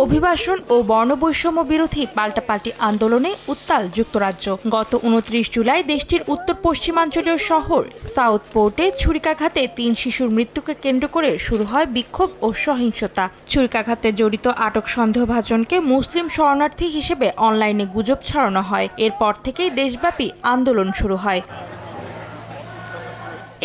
অভিবাসন ও বর্ণবৈষম্য বিরোধী পাল্টাপাল্টি আন্দোলনে উত্তাল যুক্তরাজ্য। গত 29 জুলাই দেশটির উত্তর পশ্চিমাঞ্চলীয় শহর সাউথ পোর্টে ছুরিকাঘাতে 3 শিশুর মৃত্যুকে কেন্দ্র করে শুরু হয় বিক্ষোভ ও সহিংসতা। ছুরিকাঘাতে জড়িত আটক সন্দেহভাজনকে মুসলিম শরণার্থী হিসেবে অনলাইনে গুজব ছড়ানো হয়। এরপর থেকেই দেশব্যাপী আন্দোলন শুরু হয়।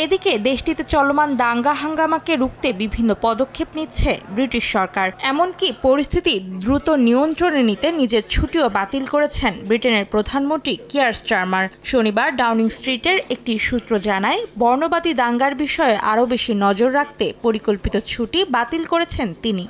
এদিকে দেশটিতে চলমান দাঙ্গা হাঙ্গামাকে রুখতে বিভিন্ন পদক্ষেপ নিচ্ছে ব্রিটিশ সরকার। এমনকি পরিস্থিতি দ্রুত নিয়ন্ত্রণে নিতে নিজের ছুটিও বাতিল করেছেন ব্রিটেনের প্রধানমন্ত্রী কিয়ার স্টারমার। শনিবার ডাউনিং স্ট্রিটের একটি সূত্র জানায়, বর্ণবাদী দাঙ্গার বিষয়ে আরও বেশি নজর রাখতে পরিকল্পিত ছুটি বাতিল করেছেন তিনি।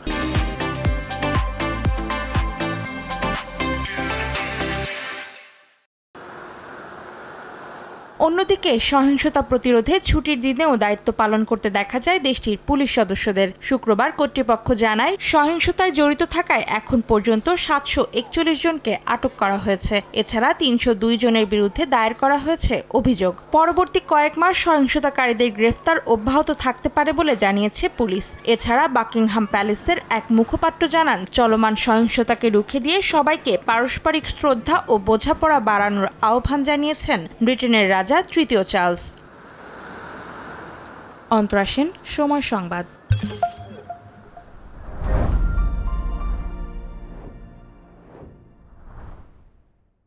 অন্যদিকে সহিংসতা প্রতিরোধে ছুটির দিনেও দায়িত্ব পালন করতে দেখা যায় দেশটির পুলিশ সদস্যদের। শুক্রবার কর্তৃপক্ষ জানায়, সহিংসতায় জড়িত থাকায় এখন পর্যন্ত 741 জনকে আটক করা হয়েছে। এছাড়া 302 জনের বিরুদ্ধে দায়ের করা হয়েছে অভিযোগ। পরবর্তী কয়েক মাস সহিংসতাকারীদের গ্রেফতার অব্যাহত থাকতে পারে বলে জানিয়েছে পুলিশ। এছাড়া বাকিংহাম প্যালেসের এক মুখপাত্র জানান, চলমান সহিংসতাকে রুখে দিয়ে সবাইকে পারস্পরিক শ্রদ্ধা ও বোঝাপড়া বাড়ানোর আহ্বান জানিয়েছেন ব্রিটেনের রাজা তৃতীয় চার্লস। অন্তরা সেন, সময় সংবাদ।